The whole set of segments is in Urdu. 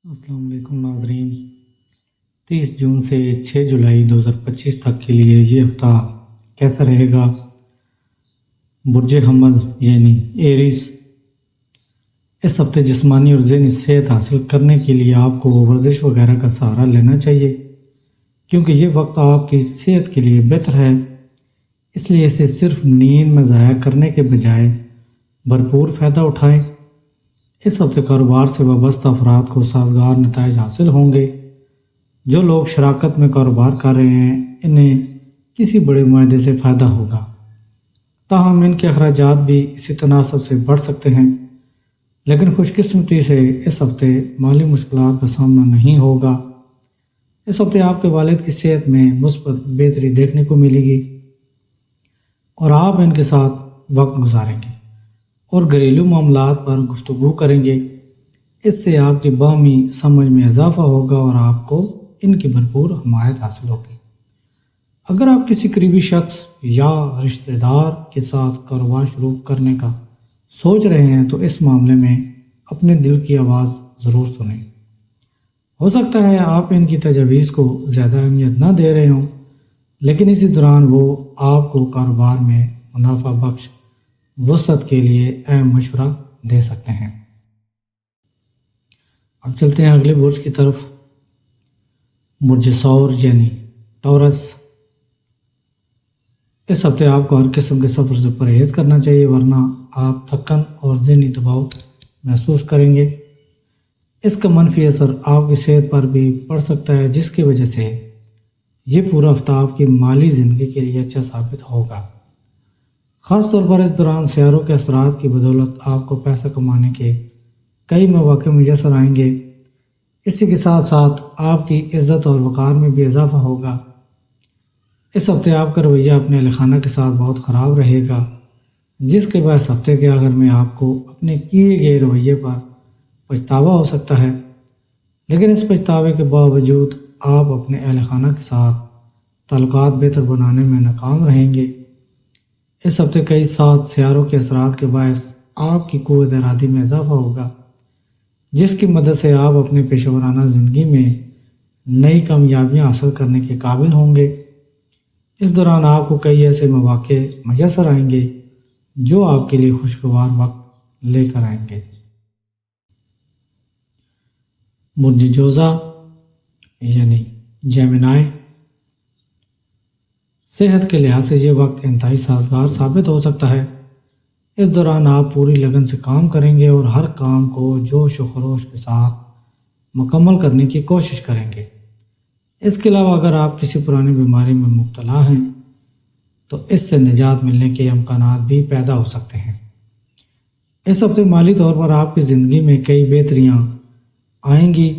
السلام علیکم ناظرین۔ 30 جون سے 6 جولائی 2025 تک کے لیے یہ ہفتہ کیسا رہے گا؟ برج حمل یعنی ایریز، اس ہفتے جسمانی اور ذہنی صحت حاصل کرنے کے لیے آپ کو ورزش وغیرہ کا سہارا لینا چاہیے، کیونکہ یہ وقت آپ کی صحت کے لیے بہتر ہے۔ اس لیے اسے صرف نیند میں ضائع کرنے کے بجائے بھرپور فائدہ اٹھائیں۔ اس ہفتے کاروبار سے وابستہ افراد کو سازگار نتائج حاصل ہوں گے۔ جو لوگ شراکت میں کاروبار کر رہے ہیں انہیں کسی بڑے معاہدے سے فائدہ ہوگا، تاہم ان کے اخراجات بھی اسی تناسب سے بڑھ سکتے ہیں۔ لیکن خوش قسمتی سے اس ہفتے مالی مشکلات کا سامنا نہیں ہوگا۔ اس ہفتے آپ کے والد کی صحت میں مثبت بہتری دیکھنے کو ملے گی اور آپ ان کے ساتھ وقت گزاریں گے اور گھریلو معاملات پر گفتگو کریں گے۔ اس سے آپ کی باہمی سمجھ میں اضافہ ہوگا اور آپ کو ان کی بھرپور حمایت حاصل ہوگی۔ اگر آپ کسی قریبی شخص یا رشتہ دار کے ساتھ کاروبار شروع کرنے کا سوچ رہے ہیں تو اس معاملے میں اپنے دل کی آواز ضرور سنیں۔ ہو سکتا ہے آپ ان کی تجاویز کو زیادہ اہمیت نہ دے رہے ہوں، لیکن اسی دوران وہ آپ کو کاروبار میں منافع بخش وسعت کے لیے اہم مشورہ دے سکتے ہیں۔ اب چلتے ہیں اگلے برج کی طرف، برج ثور یعنی ٹورس۔ اس ہفتے آپ کو ہر قسم کے سفر سے پرہیز کرنا چاہیے، ورنہ آپ تھکن اور ذہنی دباؤ محسوس کریں گے۔ اس کا منفی اثر آپ کی صحت پر بھی پڑ سکتا ہے، جس کی وجہ سے یہ پورا ہفتہ آپ کی مالی زندگی کے لیے اچھا ثابت ہوگا۔ خاص طور پر اس دوران سیاروں کے اثرات کی بدولت آپ کو پیسہ کمانے کے کئی مواقع میسر آئیں گے۔ اسی کے ساتھ ساتھ آپ کی عزت اور وقار میں بھی اضافہ ہوگا۔ اس ہفتے آپ کا رویہ اپنے اہل خانہ کے ساتھ بہت خراب رہے گا، جس کے باعث ہفتے کے آخر میں آپ کو اپنے کیے گئے رویے پر پچھتاوا ہو سکتا ہے۔ لیکن اس پچھتاوے کے باوجود آپ اپنے اہل خانہ کے ساتھ تعلقات بہتر بنانے میں ناکام رہیں گے۔ اس ہفتے کئی سات سیاروں کے اثرات کے باعث آپ کی قوت ارادی میں اضافہ ہوگا، جس کی مدد سے آپ اپنے پیشہ ورانہ زندگی میں نئی کامیابیاں حاصل کرنے کے قابل ہوں گے۔ اس دوران آپ کو کئی ایسے مواقع میسر آئیں گے جو آپ کے لیے خوشگوار وقت لے کر آئیں گے۔ برج جوزا یعنی جیمنائی، صحت کے لحاظ سے یہ وقت انتہائی سازگار ثابت ہو سکتا ہے۔ اس دوران آپ پوری لگن سے کام کریں گے اور ہر کام کو جوش و خروش کے ساتھ مکمل کرنے کی کوشش کریں گے۔ اس کے علاوہ اگر آپ کسی پرانی بیماری میں مبتلا ہیں تو اس سے نجات ملنے کے امکانات بھی پیدا ہو سکتے ہیں۔ اس ہفتے مالی طور پر آپ کی زندگی میں کئی بہتریاں آئیں گی۔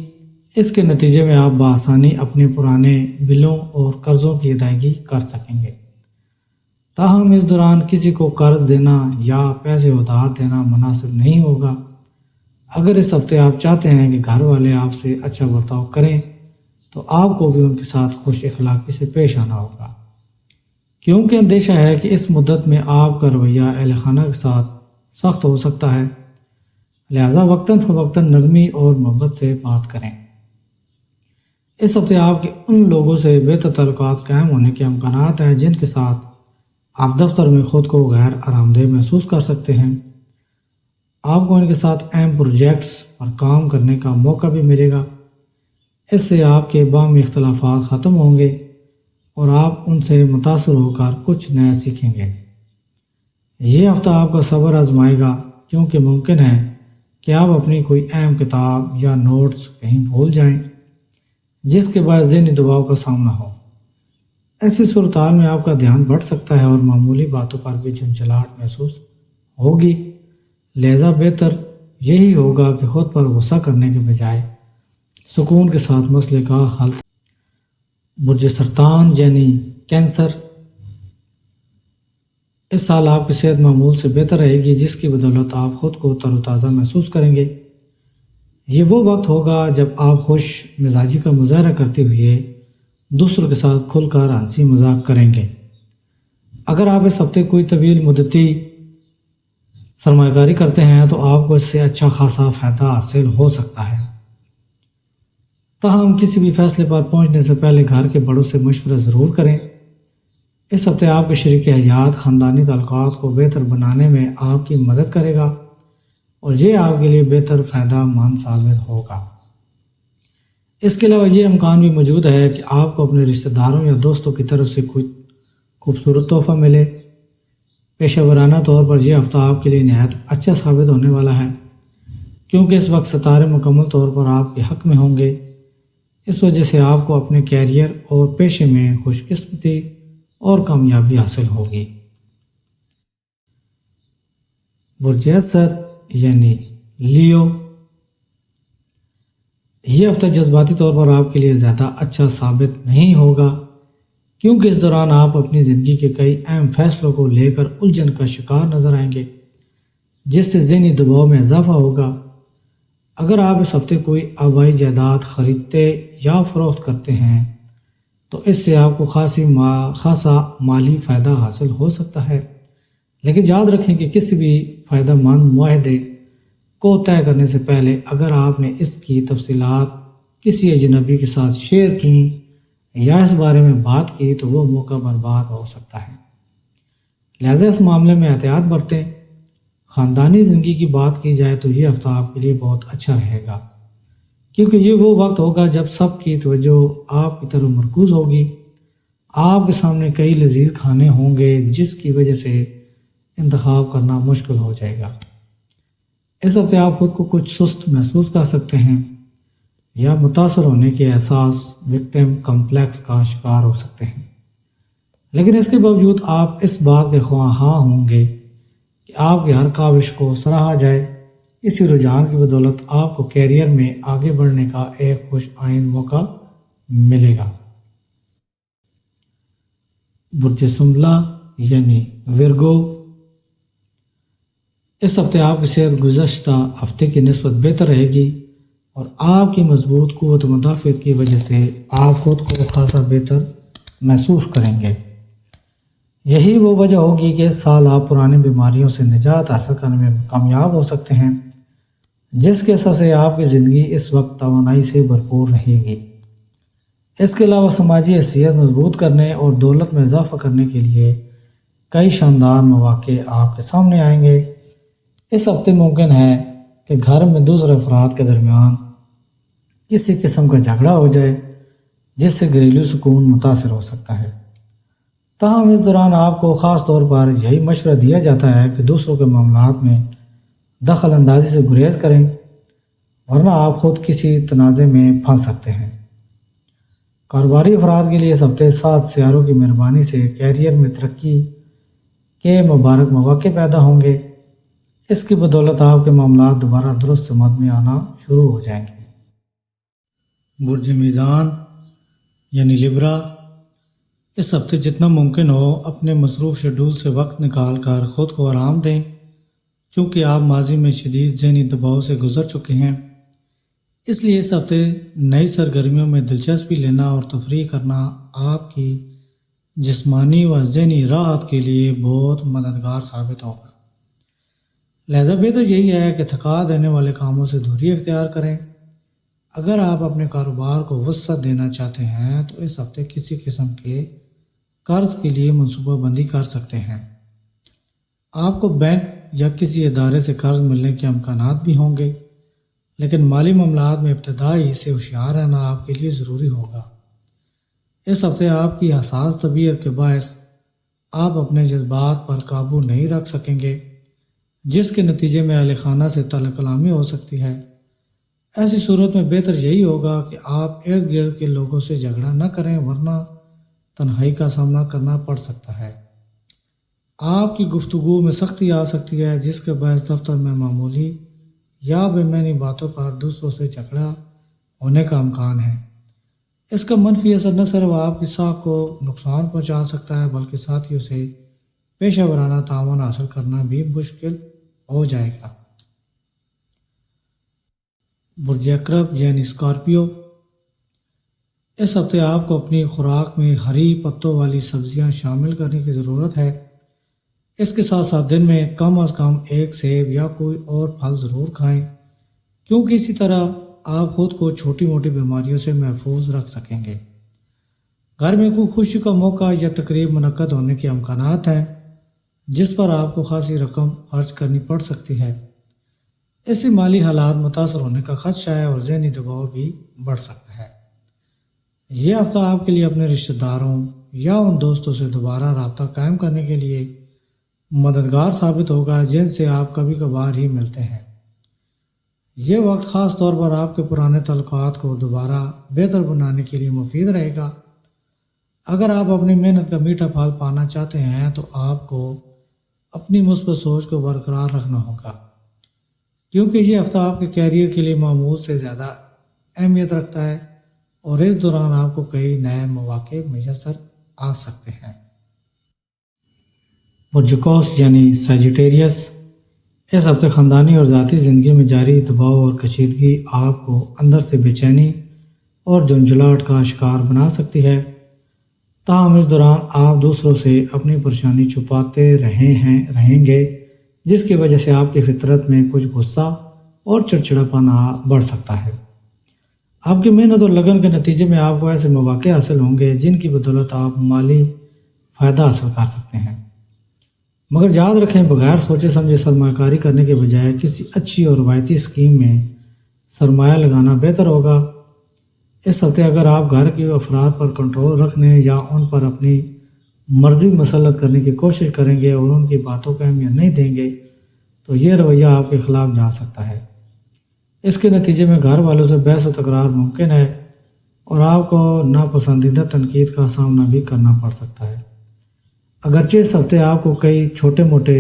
اس کے نتیجے میں آپ بآسانی اپنے پرانے بلوں اور قرضوں کی ادائیگی کر سکیں گے۔ تاہم اس دوران کسی کو قرض دینا یا پیسے ادھار دینا مناسب نہیں ہوگا۔ اگر اس ہفتے آپ چاہتے ہیں کہ گھر والے آپ سے اچھا برتاؤ کریں تو آپ کو بھی ان کے ساتھ خوش اخلاقی سے پیش آنا ہوگا، کیونکہ اندیشہ ہے کہ اس مدت میں آپ کا رویہ اہل خانہ کے ساتھ سخت ہو سکتا ہے، لہذا وقتاً فوقتاً نرمی اور محبت سے بات کریں۔ اس ہفتے آپ کے ان لوگوں سے بہتر تعلقات قائم ہونے کے امکانات ہیں جن کے ساتھ آپ دفتر میں خود کو غیر آرام دہ محسوس کر سکتے ہیں۔ آپ کو ان کے ساتھ اہم پروجیکٹس پر کام کرنے کا موقع بھی ملے گا۔ اس سے آپ کے باہمی اختلافات ختم ہوں گے اور آپ ان سے متاثر ہو کر کچھ نیا سیکھیں گے۔ یہ ہفتہ آپ کا صبر آزمائے گا، کیونکہ ممکن ہے کہ آپ اپنی کوئی اہم کتاب یا نوٹس کہیں بھول جائیں، جس کے باعث ذہنی دباؤ کا سامنا ہو۔ ایسی صورتحال میں آپ کا دھیان بڑھ سکتا ہے اور معمولی باتوں پر بھی جھنجھلاہٹ محسوس ہوگی، لہذا بہتر یہی ہوگا کہ خود پر غصہ کرنے کے بجائے سکون کے ساتھ مسئلے کا حل۔ برج سرطان یعنی کینسر، اس سال آپ کی صحت معمول سے بہتر رہے گی، جس کی بدولت آپ خود کو تر و تازہ محسوس کریں گے۔ یہ وہ وقت ہوگا جب آپ خوش مزاجی کا مظاہرہ کرتے ہوئے دوسروں کے ساتھ کھل کر ہنسی مذاق کریں گے۔ اگر آپ اس ہفتے کوئی طویل مدتی سرمایہ کاری کرتے ہیں تو آپ کو اس سے اچھا خاصا فائدہ حاصل ہو سکتا ہے۔ تاہم کسی بھی فیصلے پر پہنچنے سے پہلے گھر کے بڑوں سے مشورہ ضرور کریں۔ اس ہفتے آپ کے شریک حیات خاندانی تعلقات کو بہتر بنانے میں آپ کی مدد کرے گا اور یہ آپ کے لیے بہتر فائدہ مند ثابت ہوگا۔ اس کے علاوہ یہ امکان بھی موجود ہے کہ آپ کو اپنے رشتہ داروں یا دوستوں کی طرف سے کچھ خوبصورت تحفہ ملے۔ پیشہ ورانہ طور پر یہ ہفتہ آپ کے لیے نہایت اچھا ثابت ہونے والا ہے، کیونکہ اس وقت ستارے مکمل طور پر آپ کے حق میں ہوں گے۔ اس وجہ سے آپ کو اپنے کیریئر اور پیشے میں خوش قسمتی اور کامیابی حاصل ہوگی۔ برج اسد یعنی لیو، یہ ہفتہ جذباتی طور پر آپ کے لیے زیادہ اچھا ثابت نہیں ہوگا، کیونکہ اس دوران آپ اپنی زندگی کے کئی اہم فیصلوں کو لے کر الجھن کا شکار نظر آئیں گے، جس سے ذہنی دباؤ میں اضافہ ہوگا۔ اگر آپ اس ہفتے کوئی آبائی جائیداد خریدتے یا فروخت کرتے ہیں تو اس سے آپ کو خاصا مالی فائدہ حاصل ہو سکتا ہے، لیکن یاد رکھیں کہ کسی بھی فائدہ مند معاہدے کو طے کرنے سے پہلے اگر آپ نے اس کی تفصیلات کسی اجنبی کے ساتھ شیئر کیں یا اس بارے میں بات کی تو وہ موقع برباد ہو سکتا ہے، لہذا اس معاملے میں احتیاط برتیں۔ خاندانی زندگی کی بات کی جائے تو یہ ہفتہ آپ کے لیے بہت اچھا رہے گا، کیونکہ یہ وہ وقت ہوگا جب سب کی توجہ آپ کی طرف مرکوز ہوگی۔ آپ کے سامنے کئی لذیذ کھانے ہوں گے جس کی وجہ سے انتخاب کرنا مشکل ہو جائے گا۔ اس ہفتے آپ خود کو کچھ سست محسوس کر سکتے ہیں یا متاثر ہونے کے احساس وکٹم کمپلیکس کا شکار ہو سکتے ہیں، لیکن اس کے باوجود آپ اس بات کے خواہاں ہوں گے کہ آپ کی ہر کاوش کو سراہا جائے۔ اسی رجحان کی بدولت آپ کو کیریئر میں آگے بڑھنے کا ایک خوش آئند موقع ملے گا۔ برج سنبلہ یعنی ورگو، اس ہفتے آپ کی صحت گزشتہ ہفتے کی نسبت بہتر رہے گی اور آپ کی مضبوط قوت مدافعت کی وجہ سے آپ خود کو خاصا بہتر محسوس کریں گے۔ یہی وہ وجہ ہوگی کہ اس سال آپ پرانی بیماریوں سے نجات حاصل کرنے میں کامیاب ہو سکتے ہیں، جس کے اثر سے آپ کی زندگی اس وقت توانائی سے بھرپور رہے گی۔ اس کے علاوہ سماجی حیثیت مضبوط کرنے اور دولت میں اضافہ کرنے کے لیے کئی شاندار مواقع آپ کے سامنے آئیں گے۔ اس ہفتے ممکن ہے کہ گھر میں دوسرے افراد کے درمیان کسی قسم کا جھگڑا ہو جائے جس سے گھریلو سکون متاثر ہو سکتا ہے۔ تاہم اس دوران آپ کو خاص طور پر یہی مشورہ دیا جاتا ہے کہ دوسروں کے معاملات میں دخل اندازی سے گریز کریں، ورنہ آپ خود کسی تنازع میں پھنس سکتے ہیں۔ کاروباری افراد کے لیے اس ہفتے 7 سیاروں کی مہربانی سے کیریئر میں ترقی کے مبارک مواقع پیدا ہوں گے۔ اس کی بدولت آپ کے معاملات دوبارہ درست سمت میں آنا شروع ہو جائیں گے۔ برج میزان یعنی لبرا، اس ہفتے جتنا ممکن ہو اپنے مصروف شیڈول سے وقت نکال کر خود کو آرام دیں، چونکہ آپ ماضی میں شدید ذہنی دباؤ سے گزر چکے ہیں۔ اس لیے اس ہفتے نئی سرگرمیوں میں دلچسپی لینا اور تفریح کرنا آپ کی جسمانی و ذہنی راحت کے لیے بہت مددگار ثابت ہوگا۔ لہذا بہتر یہی ہے کہ تھکا دینے والے کاموں سے دوری اختیار کریں۔ اگر آپ اپنے کاروبار کو وسعت دینا چاہتے ہیں تو اس ہفتے کسی قسم کے قرض کے لیے منصوبہ بندی کر سکتے ہیں۔ آپ کو بینک یا کسی ادارے سے قرض ملنے کے امکانات بھی ہوں گے، لیکن مالی معاملات میں ابتدائی سے ہوشیار رہنا آپ کے لیے ضروری ہوگا۔ اس ہفتے آپ کی حساس طبیعت کے باعث آپ اپنے جذبات پر قابو نہیں رکھ سکیں گے، جس کے نتیجے میں اہل خانہ سے طلاق کلامی ہو سکتی ہے۔ ایسی صورت میں بہتر یہی ہوگا کہ آپ ارد گرد کے لوگوں سے جھگڑا نہ کریں، ورنہ تنہائی کا سامنا کرنا پڑ سکتا ہے۔ آپ کی گفتگو میں سختی آ سکتی ہے، جس کے باعث دفتر میں معمولی یا بے معنی باتوں پر دوسروں سے جھگڑا ہونے کا امکان ہے۔ اس کا منفی اثر نہ صرف آپ کی ساکھ کو نقصان پہنچا سکتا ہے بلکہ ساتھیوں سے پیشہ ورانہ تعاون حاصل کرنا بھی مشکل ہو جائے گا۔ برج عقرب یعنی اسکارپیو، اس ہفتے آپ کو اپنی خوراک میں ہری پتوں والی سبزیاں شامل کرنے کی ضرورت ہے۔ اس کے ساتھ ساتھ دن میں کم از کم ایک سیب یا کوئی اور پھل ضرور کھائیں، کیونکہ اسی طرح آپ خود کو چھوٹی موٹی بیماریوں سے محفوظ رکھ سکیں گے۔ گھر میں کوئی خوشی کا موقع یا تقریب منعقد ہونے کے امکانات ہیں جس پر آپ کو خاصی رقم خرچ کرنی پڑ سکتی ہے۔ اس سے مالی حالات متاثر ہونے کا خدشہ ہے اور ذہنی دباؤ بھی بڑھ سکتا ہے۔ یہ ہفتہ آپ کے لیے اپنے رشتہ داروں یا ان دوستوں سے دوبارہ رابطہ قائم کرنے کے لیے مددگار ثابت ہوگا جن سے آپ کبھی کبھار ہی ملتے ہیں۔ یہ وقت خاص طور پر آپ کے پرانے تعلقات کو دوبارہ بہتر بنانے کے لیے مفید رہے گا۔ اگر آپ اپنی محنت کا میٹھا پھل پانا چاہتے ہیں تو آپ کو اپنی مثبت سوچ کو برقرار رکھنا ہوگا، کیونکہ یہ ہفتہ آپ کے کیریئر کے لیے معمول سے زیادہ اہمیت رکھتا ہے اور اس دوران آپ کو کئی نئے مواقع میسر آ سکتے ہیں۔ برج قوس یعنی سیجیٹیریس، اس ہفتے خاندانی اور ذاتی زندگی میں جاری دباؤ اور کشیدگی آپ کو اندر سے بے چینی اور جھنجھلاہٹ کا شکار بنا سکتی ہے۔ تاہم اس دوران آپ دوسروں سے اپنی پریشانی چھپاتے رہیں گے، جس کی وجہ سے آپ کی فطرت میں کچھ غصہ اور چڑچڑاپن بڑھ سکتا ہے۔ آپ کی محنت اور لگن کے نتیجے میں آپ کو ایسے مواقع حاصل ہوں گے جن کی بدولت آپ مالی فائدہ حاصل کر سکتے ہیں، مگر یاد رکھیں بغیر سوچے سمجھے سرمایہ کاری کرنے کے بجائے کسی اچھی اور روایتی اسکیم میں سرمایہ لگانا بہتر ہوگا۔ اس ہفتے اگر آپ گھر کے افراد پر کنٹرول رکھنے یا ان پر اپنی مرضی مسلط کرنے کی کوشش کریں گے اور ان کی باتوں کو اہمیت نہیں دیں گے تو یہ رویہ آپ کے خلاف جا سکتا ہے۔ اس کے نتیجے میں گھر والوں سے بحث و تکرار ممکن ہے اور آپ کو ناپسندیدہ تنقید کا سامنا بھی کرنا پڑ سکتا ہے۔ اگرچہ اس ہفتے آپ کو کئی چھوٹے موٹے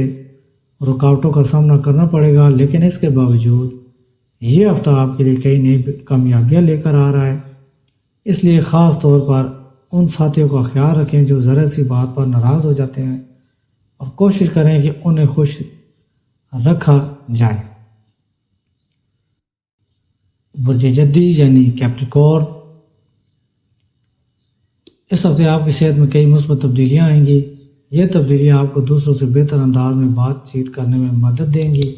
رکاوٹوں کا سامنا کرنا پڑے گا، لیکن اس کے باوجود یہ ہفتہ آپ کے لیے کئی نئی کامیابیاں لے کر آ رہا ہے۔ اس لیے خاص طور پر ان ساتھیوں کا خیال رکھیں جو ذرا سی بات پر ناراض ہو جاتے ہیں اور کوشش کریں کہ انہیں خوش رکھا جائے۔ برج جدی یعنی کیپریکورن، اس ہفتے آپ کی صحت میں کئی مثبت تبدیلیاں آئیں گی۔ یہ تبدیلیاں آپ کو دوسروں سے بہتر انداز میں بات چیت کرنے میں مدد دیں گی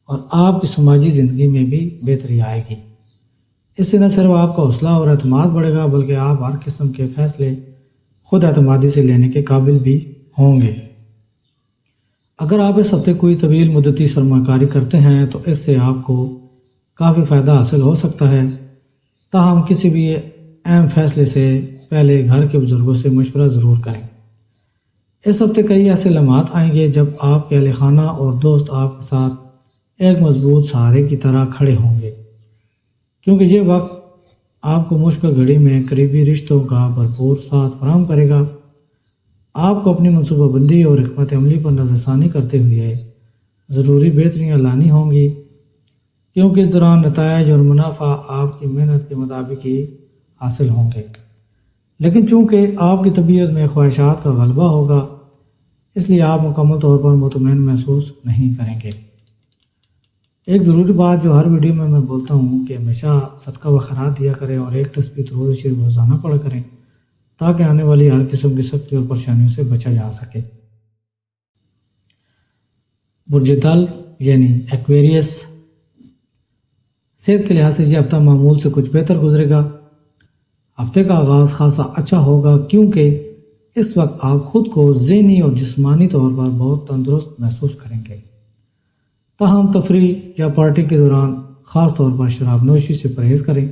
اور آپ کی سماجی زندگی میں بھی بہتری آئے گی۔ اس سے نہ صرف آپ کا حوصلہ اور اعتماد بڑھے گا بلکہ آپ ہر قسم کے فیصلے خود اعتمادی سے لینے کے قابل بھی ہوں گے۔ اگر آپ اس ہفتے کوئی طویل مدتی سرمایہ کاری کرتے ہیں تو اس سے آپ کو کافی فائدہ حاصل ہو سکتا ہے۔ تاہم کسی بھی اہم فیصلے سے پہلے گھر کے بزرگوں سے مشورہ ضرور کریں۔ اس ہفتے کئی ایسے لمحات آئیں گے جب آپ کے اہل خانہ اور دوست آپ کے ساتھ ایک مضبوط سہارے کی طرح کھڑے ہوں گے، کیونکہ یہ وقت آپ کو مشکل گھڑی میں قریبی رشتوں کا بھرپور ساتھ فراہم کرے گا۔ آپ کو اپنی منصوبہ بندی اور حکمت عملی پر نظر ثانی کرتے ہوئے ضروری بہتریاں لانی ہوں گی، کیونکہ اس دوران نتائج اور منافع آپ کی محنت کے مطابق ہی حاصل ہوں گے، لیکن چونکہ آپ کی طبیعت میں خواہشات کا غلبہ ہوگا اس لیے آپ مکمل طور پر مطمئن محسوس نہیں کریں گے۔ ایک ضروری بات جو ہر ویڈیو میں بولتا ہوں کہ ہمیشہ صدقہ و خیرات دیا کریں اور ایک تسبیح درود شریف روزانہ پڑھا کریں تاکہ آنے والی ہر قسم کی سختی اور پریشانیوں سے بچا جا سکے۔ برج دل یعنی ایکویریس، صحت کے لحاظ سے یہ ہفتہ معمول سے کچھ بہتر گزرے گا۔ ہفتے کا آغاز خاصا اچھا ہوگا کیونکہ اس وقت آپ خود کو ذہنی اور جسمانی طور پر بہت تندرست محسوس کریں گے۔ تاہم تفریح یا پارٹی کے دوران خاص طور پر شراب نوشی سے پرہیز کریں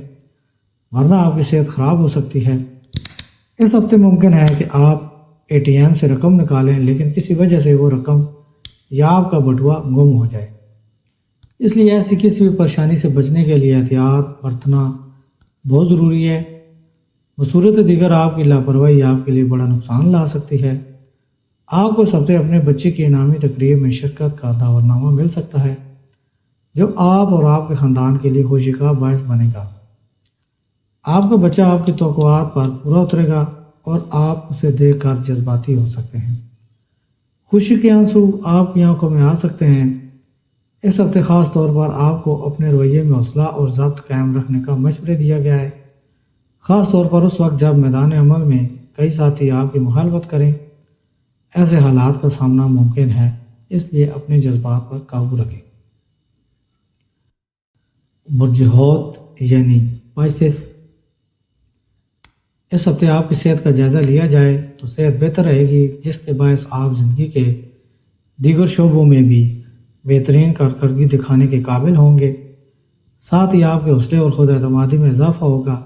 ورنہ آپ کی صحت خراب ہو سکتی ہے۔ اس ہفتے ممکن ہے کہ آپ ATM سے رقم نکالیں لیکن کسی وجہ سے وہ رقم یا آپ کا بٹوا گم ہو جائے، اس لیے ایسی کسی بھی پریشانی سے بچنے کے لیے احتیاط برتنا بہت ضروری ہے۔ بصورت دیگر آپ کی لاپرواہی آپ کے لیے بڑا نقصان لا سکتی ہے۔ آپ کو اس ہفتے اپنے بچے کی انعامی تقریب میں شرکت کا دعوت نامہ مل سکتا ہے جو آپ اور آپ کے خاندان کے لیے خوشی کا باعث بنے گا۔ آپ کا بچہ آپ کی توقعات پر پورا اترے گا اور آپ اسے دیکھ کر جذباتی ہو سکتے ہیں۔ خوشی کے آنسو آپ کی آنکھوں میں آ سکتے ہیں۔ اس ہفتے خاص طور پر آپ کو اپنے رویے میں حوصلہ اور ضبط قائم رکھنے کا مشورہ دیا گیا ہے، خاص طور پر اس وقت جب میدان عمل میں کئی ساتھی آپ کی مخالفت کریں۔ ایسے حالات کا سامنا ممکن ہے، اس لیے اپنے جذبات پر قابو رکھیں۔ برج حوت یعنی پائسس۔ اس ہفتے آپ کی صحت کا جائزہ لیا جائے تو صحت بہتر رہے گی، جس کے باعث آپ زندگی کے دیگر شعبوں میں بھی بہترین کارکردگی دکھانے کے قابل ہوں گے۔ ساتھ ہی آپ کے حوصلے اور خود اعتمادی میں اضافہ ہوگا،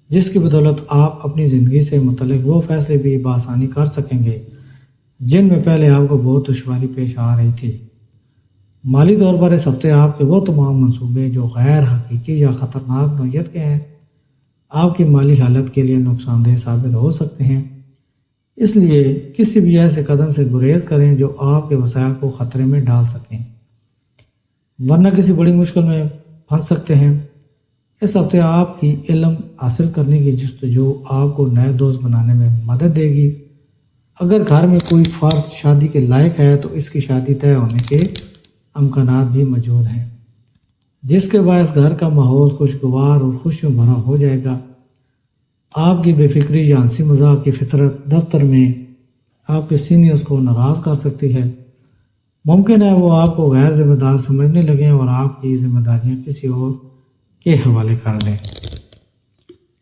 جس کی بدولت آپ اپنی زندگی سے متعلق وہ فیصلے بھی بآسانی کر سکیں گے جن میں پہلے آپ کو بہت دشواری پیش آ رہی تھی۔ مالی طور پر اس ہفتے آپ کے وہ تمام منصوبے جو غیر حقیقی یا خطرناک نوعیت کے ہیں آپ کی مالی حالت کے لیے نقصان دہ ثابت ہو سکتے ہیں، اس لیے کسی بھی ایسے قدم سے گریز کریں جو آپ کے وسائل کو خطرے میں ڈال سکیں، ورنہ کسی بڑی مشکل میں پھنس سکتے ہیں۔ اس ہفتے آپ کی علم حاصل کرنے کی جستجو آپ کو نئے دوست بنانے میں مدد دے گی۔ اگر گھر میں کوئی فرد شادی کے لائق ہے تو اس کی شادی طے ہونے کے امکانات بھی موجود ہیں، جس کے باعث گھر کا ماحول خوشگوار اور خوشیوں بھرا ہو جائے گا۔ آپ کی بے فکری یا ہنسی مذاق کی فطرت دفتر میں آپ کے سینئرز کو ناراض کر سکتی ہے۔ ممکن ہے وہ آپ کو غیر ذمہ دار سمجھنے لگیں اور آپ کی ذمہ داریاں کسی اور کے حوالے کر دیں۔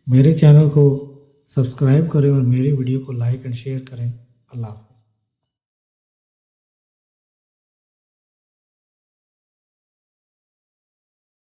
میرے چینل کو سبسکرائب کریں اور میری ویڈیو کو لائک اینڈ شیئر کریں۔ اللہ حافظ۔